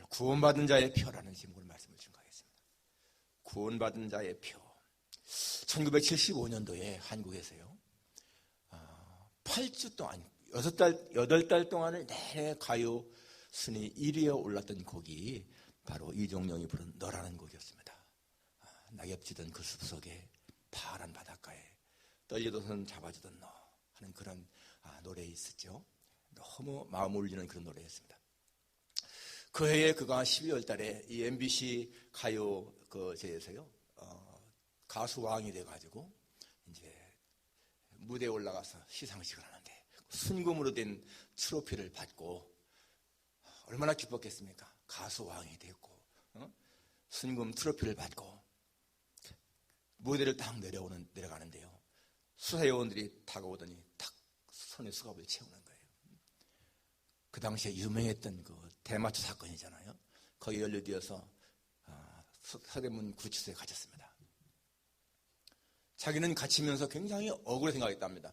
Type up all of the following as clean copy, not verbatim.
구원받은 자의 표라는 제목으로 말씀을 증거하겠습니다. 구원받은 자의 표. 1975년도에 한국에서요, 8주 동안, 8달 동안을 내내 가요 순위 1위에 올랐던 곡이 바로 이종영이 부른 너라는 곡이었습니다. 낙엽지던 그 숲속에 파란 바닷가에 떨리던 잡아주던 너 하는 그런 노래 있었죠. 너무 마음을 울리는 그런 노래였습니다. 그 해에 그가 12월 달에 이 MBC 가요 제에서요, 가수왕이 돼가지고 이제 무대에 올라가서 시상식을 하는데 순금으로 된 트로피를 받고 얼마나 기뻤겠습니까? 가수왕이 됐고 순금 트로피를 받고 무대를 딱 내려가는데요, 수사요원들이 다가오더니 탁 손에 수갑을 채우는 거예요. 그 당시에 유명했던 그 대마초 사건이잖아요. 거기 연루되어서 서대문 구치소에 갇혔습니다. 자기는 갇히면서 굉장히 억울해 생각했답니다.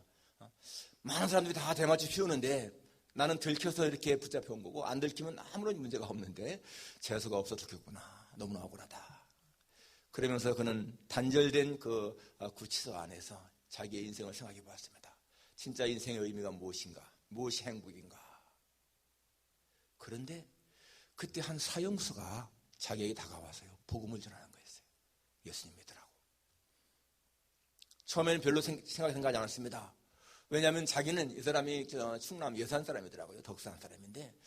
많은 사람들이 다 대마초 피우는데 나는 들켜서 이렇게 붙잡혀온 거고, 안 들키면 아무런 문제가 없는데 재수가 없어 들켰구나. 너무나 억울하다. 그러면서 그는 단절된 그 구치소 안에서 자기의 인생을 생각해 보았습니다. 진짜 인생의 의미가 무엇인가? 무엇이 행복인가? 그런데 그때 한 사형수가 자기에게 다가와서요, 복음을 전하는 거였어요. 예수님 믿으라고. 처음에는 별로 생각하지 않았습니다. 왜냐하면 자기는 이 사람이 충남 예산 사람이더라고요. 덕산 사람인데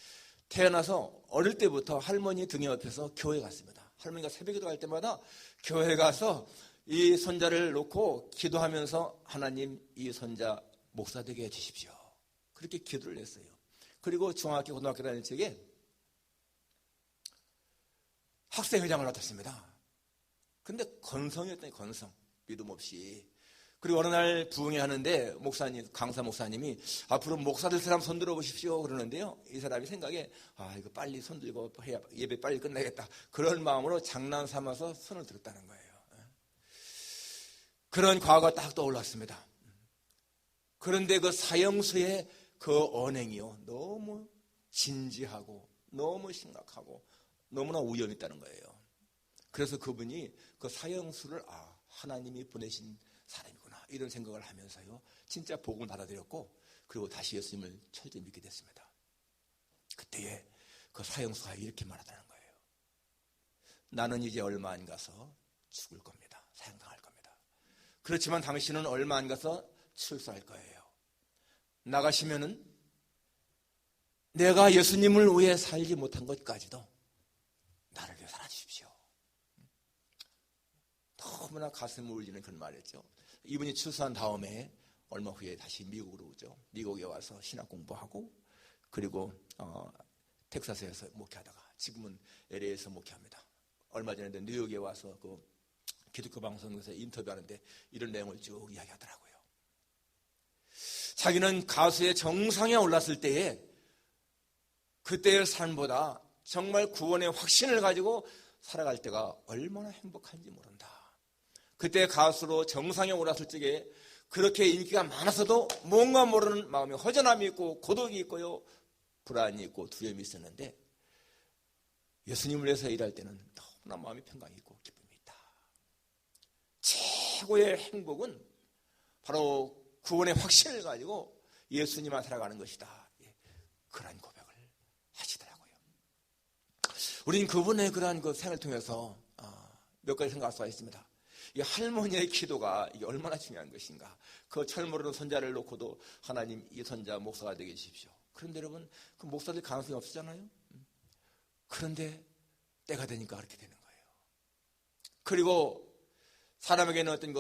태어나서 어릴 때부터 할머니 등에 업혀서 교회 갔습니다. 할머니가 새벽기도 갈 때마다 교회 가서 이 손자를 놓고 기도하면서 하나님 이 손자 목사 되게 해주십시오. 그렇게 기도를 했어요. 그리고 중학교 고등학교 다닐 적에 학생회장을 맡았습니다. 근데 건성이었더니 건성, 믿음 없이. 그리고 어느 날 부흥회 하는데 목사님, 강사 목사님이 앞으로 목사 될 사람 손들어 보십시오 그러는데요, 이 사람이 생각에 이거 빨리 손들고 해야 예배 빨리 끝내겠다, 그런 마음으로 장난 삼아서 손을 들었다는 거예요. 그런 과거가 딱 떠올랐습니다. 그런데 그 사형수의 그 언행이요, 너무 진지하고 너무 심각하고 너무나 위험 있다는 거예요. 그래서 그분이 그 사형수를 하나님이 보내신 사람이구나, 이런 생각을 하면서요, 진짜 복음을 받아들였고, 그리고 다시 예수님을 철저히 믿게 됐습니다. 그때에 그 사형수가 이렇게 말하다는 거예요. 나는 이제 얼마 안 가서 죽을 겁니다. 사형당할 겁니다. 그렇지만 당신은 얼마 안 가서 출소할 거예요. 나가시면은 내가 예수님을 위해 살지 못한 것까지도 나를 위해 살아주십시오. 너무나 가슴을 울리는 그런 말이었죠. 이분이 출소한 다음에 얼마 후에 다시 미국으로 오죠. 미국에 와서 신학 공부하고, 그리고 텍사스에서 목회하다가 지금은 LA에서 목회합니다. 얼마 전에 뉴욕에 와서 그 기독교 방송에서 인터뷰하는데 이런 내용을 쭉 이야기하더라고요. 자기는 가수의 정상에 올랐을 때에 그때의 삶보다 정말 구원의 확신을 가지고 살아갈 때가 얼마나 행복한지 모른다. 그때 가수로 정상에 올랐을 적에 그렇게 인기가 많아서도 뭔가 모르는 마음에 허전함이 있고 고독이 있고요, 불안이 있고 두려움이 있었는데 예수님을 위해서 일할 때는 너무나 마음이 평강이 있고 기쁨이 있다. 최고의 행복은 바로 구원의 확신을 가지고 예수님만 살아가는 것이다. 그런 고백을 하시더라고요. 우린 그분의 그러한 그 생을 통해서 몇 가지 생각할 수가 있습니다. 이 할머니의 기도가 이게 얼마나 중요한 것인가. 그 철모르는 손자를 놓고도 하나님 이 손자 목사가 되게 해주십시오. 그런데 여러분, 그 목사들 가능성이 없었잖아요. 그런데 때가 되니까 그렇게 되는 거예요. 그리고 사람에게는 어떤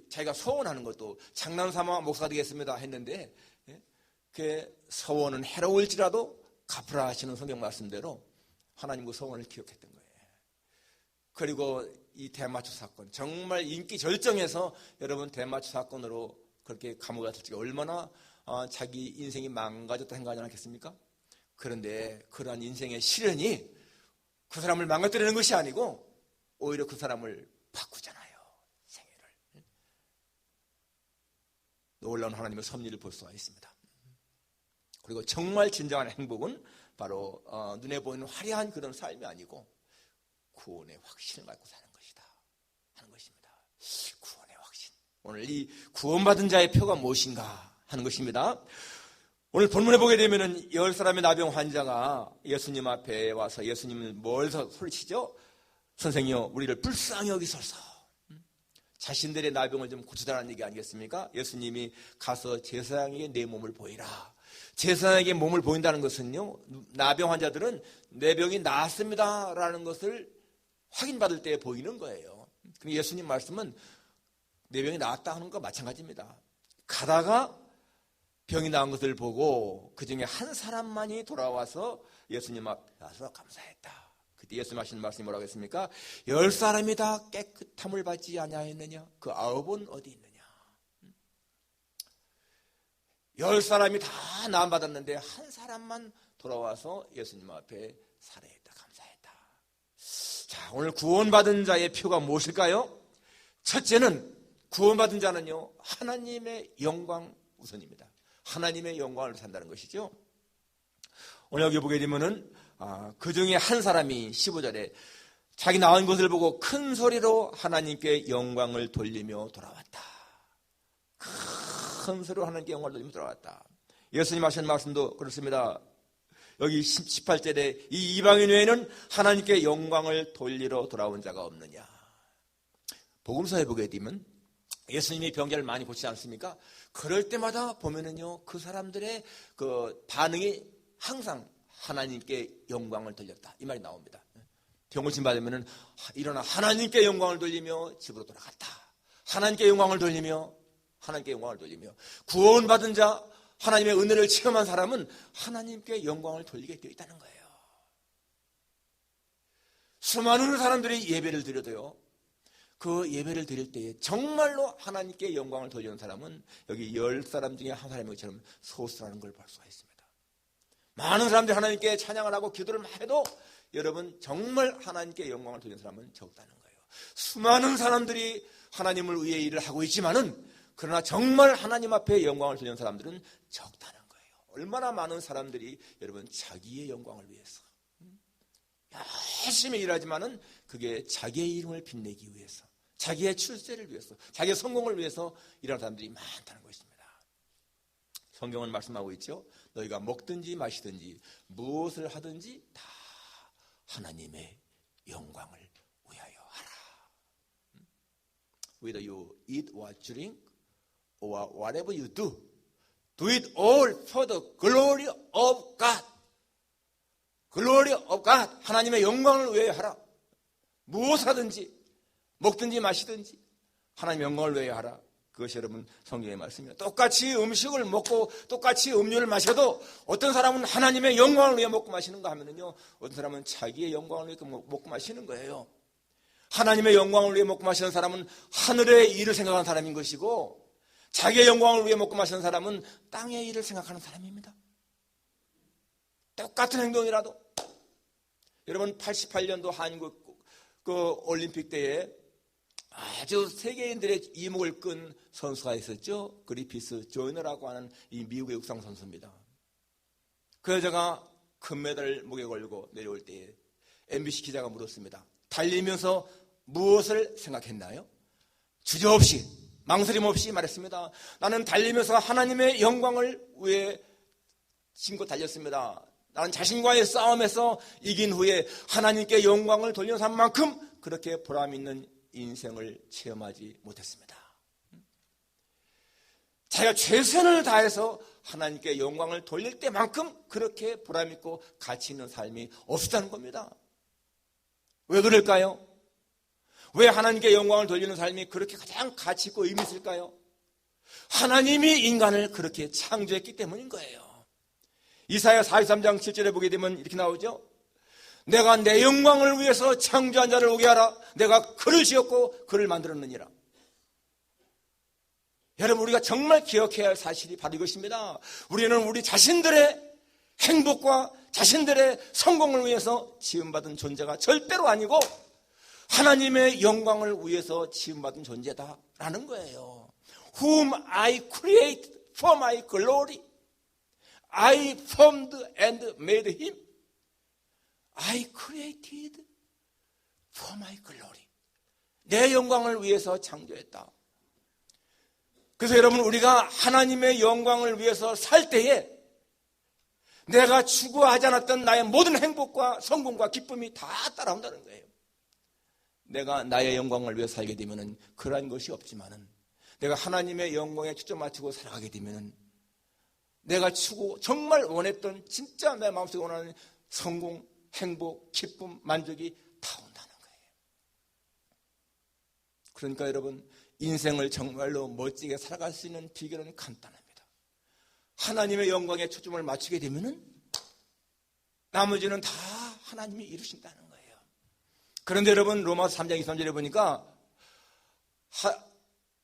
자기가 소원하는 것도 장난삼아 목사가 되겠습니다 했는데, 그 소원은 해로울지라도 갚으라 하시는 성경 말씀대로 하나님 그 소원을 기억했던 거예요. 그리고 이 대마초 사건, 정말 인기 절정에서 여러분 대마초 사건으로 그렇게 감옥에 갔을 때 얼마나 자기 인생이 망가졌다 생각하지 않겠습니까? 그런데 그러한 인생의 시련이 그 사람을 망가뜨리는 것이 아니고 오히려 그 사람을 바꾸잖아요. 생애를. 놀라운 하나님의 섭리를 볼 수가 있습니다. 그리고 정말 진정한 행복은 바로 눈에 보이는 화려한 그런 삶이 아니고 구원의 확신을 갖고 사는 것이다 하는 것입니다. 구원의 확신. 오늘 이 구원받은 자의 표가 무엇인가 하는 것입니다. 오늘 본문에 보게 되면은 10사람의 나병 환자가 예수님 앞에 와서 예수님을 뭘 소리치죠? 선생님요, 우리를 불쌍히 여기소서. 자신들의 나병을 좀 고쳐달라는 얘기 아니겠습니까? 예수님이 가서 제사장에게 내 몸을 보이라. 제사장에게 몸을 보인다는 것은요, 나병 환자들은 내 병이 나았습니다 라는 것을 확인받을 때 보이는 거예요. 그럼 예수님 말씀은 내 병이 나았다 하는 것과 마찬가지입니다. 가다가 병이 나은 것을 보고 그 중에 한 사람만이 돌아와서 예수님 앞에 와서 감사했다. 그때 예수님 하시는 말씀이 뭐라고 했습니까? 10사람이 다 깨끗함을 받지 아니하였느냐? 그 9은 어디 있느냐? 10사람이 다 나음 받았는데 한 사람만 돌아와서 예수님 앞에 살해했다, 감사했다. 자, 오늘 구원받은 자의 표가 무엇일까요? 첫째는 구원받은 자는요, 하나님의 영광 우선입니다. 하나님의 영광을 산다는 것이죠. 오늘 여기 보게 되면은 그 중에 한 사람이 15절에 자기 나은 것을 보고 큰 소리로 하나님께 영광을 돌리며 돌아왔다. 큰 소리로 하나님께 영광을 돌리며 돌아왔다. 예수님 하신 말씀도 그렇습니다. 여기 18절에 이 이방인 외에는 하나님께 영광을 돌리러 돌아온 자가 없느냐. 복음서에 보게 되면 예수님이 병자를 많이 고치지 않습니까? 그럴 때마다 보면은요, 그 사람들의 그 반응이 항상 하나님께 영광을 돌렸다. 이 말이 나옵니다. 병고침 받으면은 일어나 하나님께 영광을 돌리며 집으로 돌아갔다. 하나님께 영광을 돌리며 구원받은 자, 하나님의 은혜를 체험한 사람은 하나님께 영광을 돌리게 되어 있다는 거예요. 수많은 사람들이 예배를 드려도요, 그 예배를 드릴 때에 정말로 하나님께 영광을 돌리는 사람은 여기 10사람 중에 한 사람인 것처럼 소수라는 걸 볼 수가 있습니다. 많은 사람들이 하나님께 찬양을 하고 기도를 해도 여러분 정말 하나님께 영광을 돌리는 사람은 적다는 거예요. 수많은 사람들이 하나님을 위해 일을 하고 있지만은 그러나 정말 하나님 앞에 영광을 돌리는 사람들은 적다는 거예요. 얼마나 많은 사람들이 여러분 자기의 영광을 위해서 열심히 일하지만은 그게 자기의 이름을 빛내기 위해서, 자기의 출세를 위해서, 자기의 성공을 위해서 일하는 사람들이 많다는 것입니다. 성경은 말씀하고 있죠. 너희가 먹든지 마시든지 무엇을 하든지 다 하나님의 영광을 위하여 하라. Whether you eat or drink or whatever you do, do it all for the glory of God. Glory of God. 하나님의 영광을 위하여 하라. 무엇을 하든지 먹든지 마시든지 하나님의 영광을 위하여 하라. 그것이 여러분 성경의 말씀입니다. 똑같이 음식을 먹고 똑같이 음료를 마셔도 어떤 사람은 하나님의 영광을 위해 먹고 마시는가 하면은요, 어떤 사람은 자기의 영광을 위해 먹고 마시는 거예요. 하나님의 영광을 위해 먹고 마시는 사람은 하늘의 일을 생각하는 사람인 것이고, 자기의 영광을 위해 먹고 마시는 사람은 땅의 일을 생각하는 사람입니다. 똑같은 행동이라도. 여러분 88년도 한국 그 올림픽 때에 아주 세계인들의 이목을 끈 선수가 있었죠. 그리피스 조이너라고 하는 이 미국의 육상 선수입니다. 그 여자가 금메달을 목에 걸고 내려올 때에 MBC 기자가 물었습니다. 달리면서 무엇을 생각했나요? 주저없이, 망설임 없이 말했습니다. 나는 달리면서 하나님의 영광을 위해 신고 달렸습니다. 나는 자신과의 싸움에서 이긴 후에 하나님께 영광을 돌리는 사람만큼 그렇게 보람 있는 인생을 체험하지 못했습니다. 자기가 최선을 다해서 하나님께 영광을 돌릴 때만큼 그렇게 보람 있고 가치 있는 삶이 없었다는 겁니다. 왜 그럴까요? 왜 하나님께 영광을 돌리는 삶이 그렇게 가장 가치 있고 의미 있을까요? 하나님이 인간을 그렇게 창조했기 때문인 거예요. 이사야 43장 7절에 보게 되면 이렇게 나오죠. 내가 내 영광을 위해서 창조한 자를 오게 하라. 내가 그를 지었고 그를 만들었느니라. 여러분, 우리가 정말 기억해야 할 사실이 바로 이것입니다. 우리는 우리 자신들의 행복과 자신들의 성공을 위해서 지음받은 존재가 절대로 아니고 하나님의 영광을 위해서 지음받은 존재다라는 거예요. Whom I create for my glory. I formed and made him. I created for my glory. 내 영광을 위해서 창조했다. 그래서 여러분, 우리가 하나님의 영광을 위해서 살 때에 내가 추구하지 않았던 나의 모든 행복과 성공과 기쁨이 다 따라온다는 거예요. 내가 나의 영광을 위해 살게 되면은 그러한 것이 없지만은, 내가 하나님의 영광에 초점 맞추고 살아가게 되면은 내가 정말 원했던, 진짜 내 마음속에 원하는 성공, 행복, 기쁨, 만족이 다 온다는 거예요. 그러니까 여러분, 인생을 정말로 멋지게 살아갈 수 있는 비결은 간단합니다. 하나님의 영광에 초점을 맞추게 되면은 나머지는 다 하나님이 이루신다는 거예요. 그런데 여러분, 로마서 3장 23절에 보니까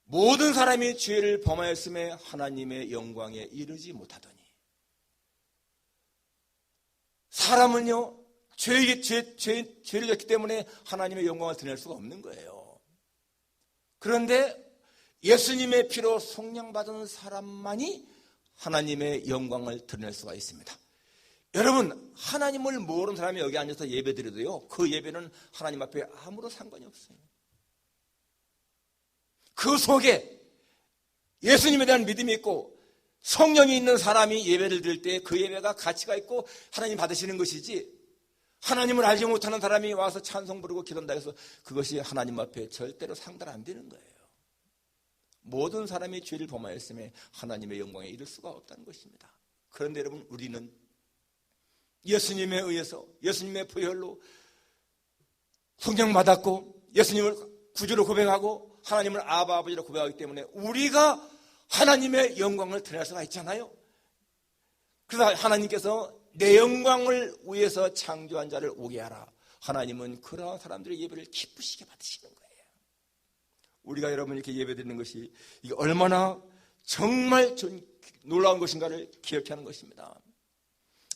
모든 사람이 죄를 범하였음에 하나님의 영광에 이르지 못하더니, 사람은요 죄를 졌기 때문에 하나님의 영광을 드러낼 수가 없는 거예요. 그런데 예수님의 피로 속량받은 사람만이 하나님의 영광을 드러낼 수가 있습니다. 여러분, 하나님을 모르는 사람이 여기 앉아서 예배드려도요, 그 예배는 하나님 앞에 아무런 상관이 없어요. 그 속에 예수님에 대한 믿음이 있고 성령이 있는 사람이 예배를 드릴 때 그 예배가 가치가 있고 하나님 받으시는 것이지, 하나님을 알지 못하는 사람이 와서 찬송 부르고 기도한다 해서 그것이 하나님 앞에 절대로 상달 안 되는 거예요. 모든 사람이 죄를 범하였음에 하나님의 영광에 이를 수가 없다는 것입니다. 그런데 여러분, 우리는 예수님에 의해서, 예수님의 보혈로 성령받았고 예수님을 구주로 고백하고 하나님을 아바 아버지로 고백하기 때문에 우리가 하나님의 영광을 드러낼 수가 있잖아요. 그래서 하나님께서 내 영광을 위해서 창조한 자를 오게 하라. 하나님은 그러한 사람들의 예배를 기쁘시게 받으시는 거예요. 우리가 여러분 이렇게 예배드리는 것이 이게 얼마나 정말 놀라운 것인가를 기억해야 하는 것입니다.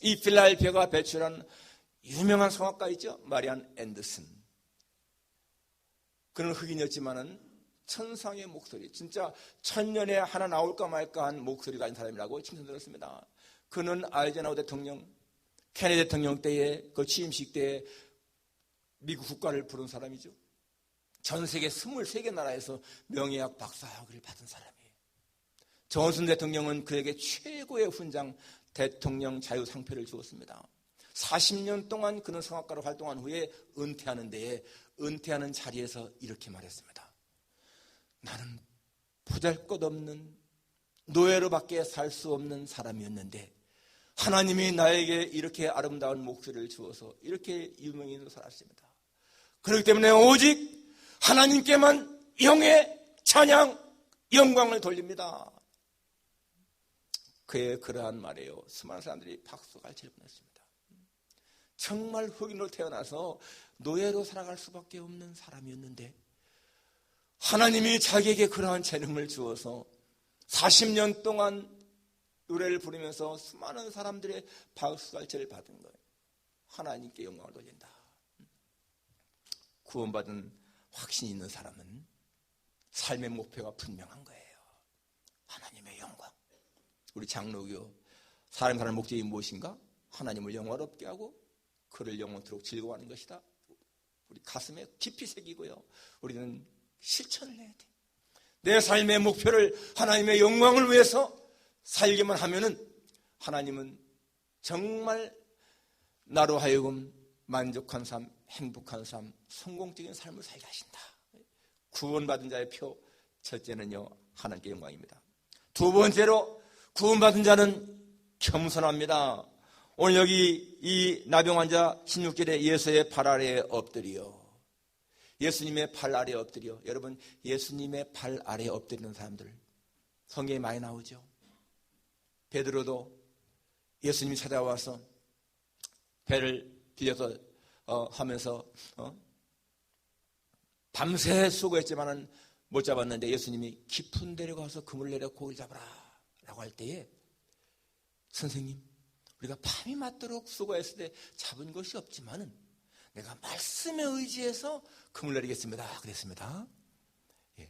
이 필라델피아가 배출한 유명한 성악가 있죠, 마리안 앤더슨. 그는 흑인이었지만은 천상의 목소리, 진짜 천년에 하나 나올까 말까 한 목소리가 가진 사람이라고 칭찬드렸습니다. 그는 아이젠하워 대통령, 케네디 대통령 때에 그 취임식 때에 미국 국가를 부른 사람이죠. 전 세계 23개 나라에서 명예학 박사학위를 받은 사람이에요. 존슨 대통령은 그에게 최고의 훈장 대통령 자유상표를 주었습니다. 40년 동안 그는 성악가로 활동한 후에 은퇴하는 데에 은퇴하는 자리에서 이렇게 말했습니다. 나는 보잘것없는 노예로밖에 살 수 없는 사람이었는데 하나님이 나에게 이렇게 아름다운 목소리를 주어서 이렇게 유명인으로 살았습니다. 그렇기 때문에 오직 하나님께만 영예, 찬양, 영광을 돌립니다. 그의 그러한 말이에요. 수많은 사람들이 박수갈채를 보냈습니다. 정말 흑인으로 태어나서 노예로 살아갈 수밖에 없는 사람이었는데 하나님이 자기에게 그러한 재능을 주어서 40년 동안 노래를 부르면서 수많은 사람들의 박수갈채를 받은 거예요. 하나님께 영광을 돌린다. 구원받은 확신이 있는 사람은 삶의 목표가 분명한 거예요. 하나님의 영광. 우리 장로교 사람 사는 목적이 무엇인가? 하나님을 영화롭게 하고 그를 영원토록 즐거워하는 것이다. 우리 가슴에 깊이 새기고요, 우리는 실천을 해야 돼. 내 삶의 목표를 하나님의 영광을 위해서 살기만 하면은 하나님은 정말 나로 하여금 만족한 삶, 행복한 삶, 성공적인 삶을 살게 하신다. 구원받은 자의 표, 첫째는요, 하나님께 영광입니다. 두 번째로 구원받은 자는 겸손합니다. 오늘 여기 이 나병 환자 16절에 예수의 발 아래에 엎드려, 예수님의 발 아래에 엎드려. 여러분, 예수님의 발 아래에 엎드리는 사람들 성경에 많이 나오죠. 베드로도 예수님이 찾아와서 배를 빌려서 하면서 밤새 수고했지만은 못 잡았는데 예수님이 깊은 데로 가서 그물 내려 고기를 잡아라 라고 할 때에, 선생님, 우리가 밤이 맞도록 수고했을 때 잡은 것이 없지만은 내가 말씀에 의지해서 그물 내리겠습니다 그랬습니다. 예.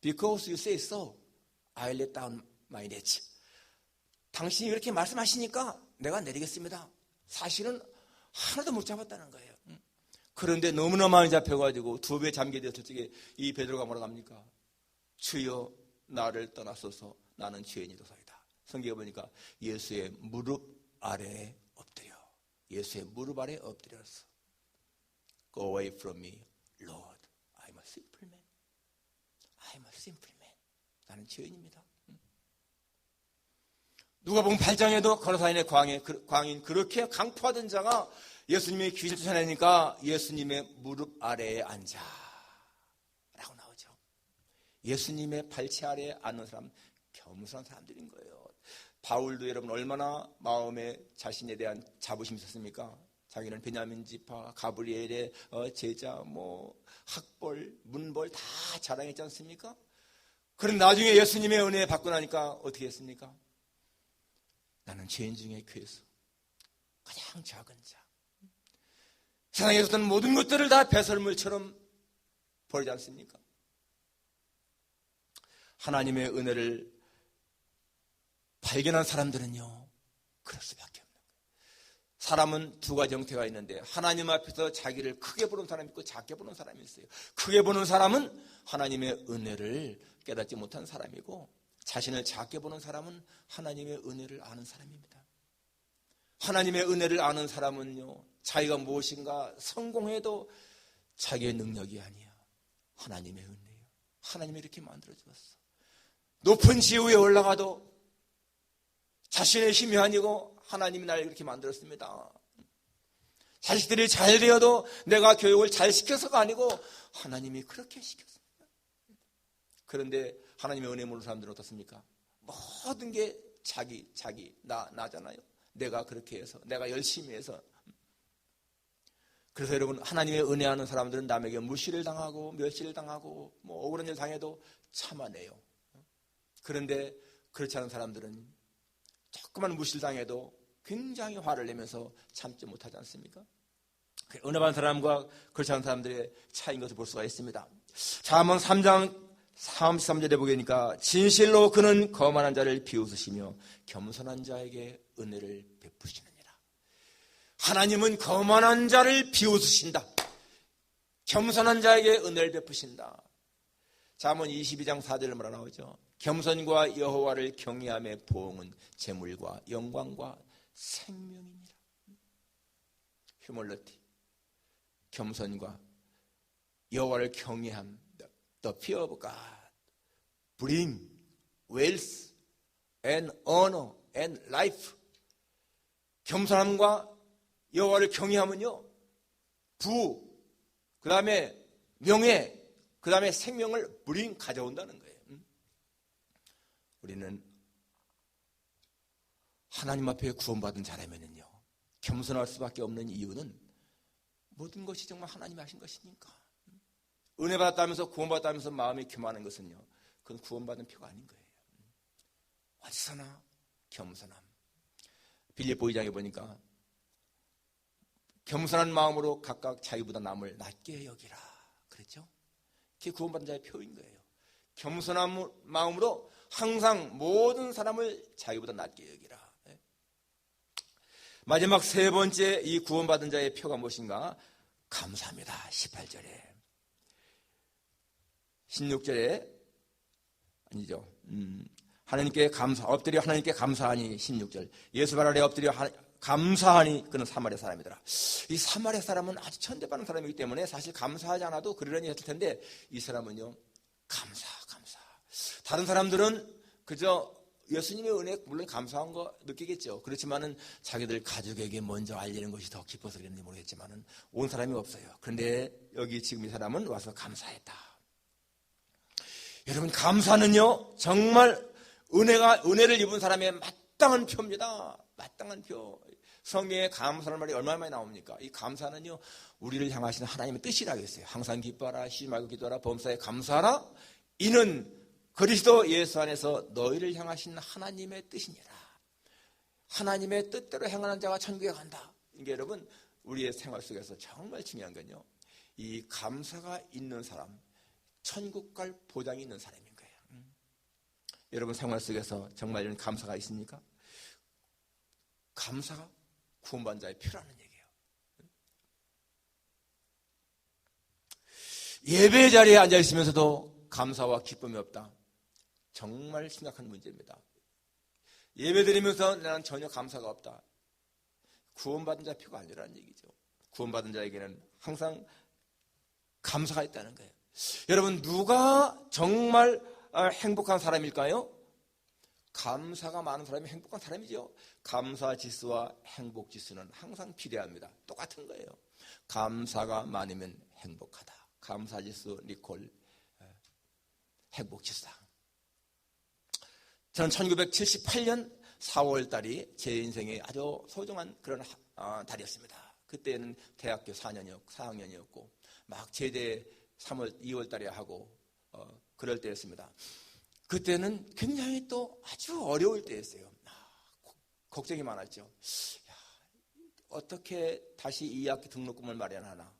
Because you say so, I let down my net. 당신이 이렇게 말씀하시니까 내가 내리겠습니다. 사실은 하나도 못 잡았다는 거예요. 그런데 너무나 많이 잡혀가지고 두 배 잠게 되었을 적에 이 베드로가 뭐라고 합니까? 주여 나를 떠나소서 나는 죄인이로소이다. 성경에 보니까 예수의 무릎 아래에 엎드려. 예수의 무릎 아래에 엎드렸어. Go away from me, Lord. I'm a simple man. I'm a simple man. 나는 죄인입니다. 누가복음 8장에도 거라사인의 광인 그렇게 강포하던 자가 예수님의 귀신을 쫓아내니까 예수님의 무릎 아래에 앉아 라고 나오죠. 예수님의 발치 아래에 앉는 사람 겸손한 사람들인 거예요. 바울도 여러분 얼마나 마음에 자신에 대한 자부심이 있었습니까? 자기는 베냐민 지파, 가브리엘의 제자, 학벌, 문벌 다 자랑했지 않습니까? 그런데 나중에 예수님의 은혜 받고 나니까 어떻게 했습니까? 나는 죄인 중에 그에서 가장 작은 자. 세상에서는 모든 것들을 다 배설물처럼 버리지 않습니까? 하나님의 은혜를 발견한 사람들은요, 그럴 수밖에 없는 거예요. 사람은 두 가지 형태가 있는데 하나님 앞에서 자기를 크게 보는 사람이 있고 작게 보는 사람이 있어요. 크게 보는 사람은 하나님의 은혜를 깨닫지 못한 사람이고 자신을 작게 보는 사람은 하나님의 은혜를 아는 사람입니다. 하나님의 은혜를 아는 사람은요, 자기가 무엇인가 성공해도 자기의 능력이 아니야. 하나님의 은혜예요. 하나님이 이렇게 만들어주었어. 높은 지위에 올라가도 자신의 힘이 아니고 하나님이 나를 이렇게 만들었습니다. 자식들이 잘 되어도 내가 교육을 잘 시켜서가 아니고 하나님이 그렇게 시켰습니다. 그런데 하나님의 은혜 모르는 사람들은 어떻습니까? 모든 게 나잖아요. 내가 그렇게 해서, 내가 열심히 해서. 그래서 여러분, 하나님의 은혜하는 사람들은 남에게 무시를 당하고 멸시를 당하고 억울한 일 당해도 참아내요. 그런데 그렇지 않은 사람들은 조그만 무시를 당해도 굉장히 화를 내면서 참지 못하지 않습니까? 은혜 받은 사람과 그렇지 않은 사람들의 차이인 것을 볼 수가 있습니다. 잠언 3장 33절에 보니까 진실로 그는 거만한 자를 비웃으시며 겸손한 자에게 은혜를 베푸시느니라. 하나님은 거만한 자를 비웃으신다. 겸손한 자에게 은혜를 베푸신다. 잠언 22장 4절에 뭐라 나오죠? 겸손과 여호와를 경외함의 보응은 재물과 영광과 생명이니라. 휴멀러티, 겸손과 여호와를 경외함, the fear of God bring wealth and honor and life. 겸손함과 여호와를 경외하면요, 부, 그 다음에 명예, 그 다음에 생명을 bring 가져온다는 거예요. 우리는 하나님 앞에 구원받은 자라면요, 겸손할 수밖에 없는 이유는 모든 것이 정말 하나님이 하신 것이니까. 은혜 받았다면서 구원받았다면서 마음이 교만한 것은요, 그건 구원받은 표가 아닌 거예요. 어디서나 겸손함. 빌립보 2장에 보니까 겸손한 마음으로 각각 자기보다 남을 낮게 여기라 그랬죠. 그게 구원받은 자의 표인 거예요. 겸손한 마음으로 항상 모든 사람을 자기보다 낮게 여기라. 마지막 세 번째 이 구원받은 자의 표가 무엇인가? 감사합니다. 18절에 16절에 아니죠. 하나님께 엎드려 하나님께 감사하니 16절. 예수 발 아래 엎드려 감사하니 그는 사마리아 사람이더라. 이 사마리아 사람은 아주 천대받는 사람이기 때문에 사실 감사하지 않아도 그러려니 했을 텐데 이 사람은요, 감사. 다른 사람들은 그저 예수님의 은혜 물론 감사한 거 느끼겠죠. 그렇지만은 자기들 가족에게 먼저 알리는 것이 더 기뻐서 그랬는지 모르겠지만은 온 사람이 없어요. 그런데 여기 지금 이 사람은 와서 감사했다. 여러분, 감사는요 정말 은혜를 입은 사람의 마땅한 표입니다. 마땅한 표. 성경에 감사라는 말이 얼마나 많이 나옵니까? 이 감사는요, 우리를 향하시는 하나님의 뜻이라고 했어요. 항상 기뻐하라, 쉬지 말고 기도하라, 범사에 감사하라. 이는 그리스도 예수 안에서 너희를 향하신 하나님의 뜻이니라. 하나님의 뜻대로 행하는 자가 천국에 간다. 이게 여러분, 우리의 생활 속에서 정말 중요한 건요, 이 감사가 있는 사람, 천국 갈 보장이 있는 사람인 거예요. 여러분 생활 속에서 정말 이런 감사가 있습니까? 감사가 구원받은 자의 표라는 얘기예요. 예배 자리에 앉아 있으면서도 감사와 기쁨이 없다. 정말 심각한 문제입니다. 예배 드리면서 나는 전혀 감사가 없다. 구원받은 자 표가 아니라는 얘기죠. 구원받은 자에게는 항상 감사가 있다는 거예요. 여러분, 누가 정말 행복한 사람일까요? 감사가 많은 사람이 행복한 사람이죠. 감사 지수와 행복 지수는 항상 비례합니다. 똑같은 거예요. 감사가 많으면 행복하다. 감사 지수 니콜, 행복 지수다. 저는 1978년 4월 달이 제 인생의 아주 소중한 그런 달이었습니다. 그때는 대학교 4학년이었고 막 제대 3월, 2월 달에 하고 그럴 때였습니다. 그때는 굉장히 또 아주 어려울 때였어요. 걱정이 많았죠. 어떻게 다시 2학기 등록금을 마련하나.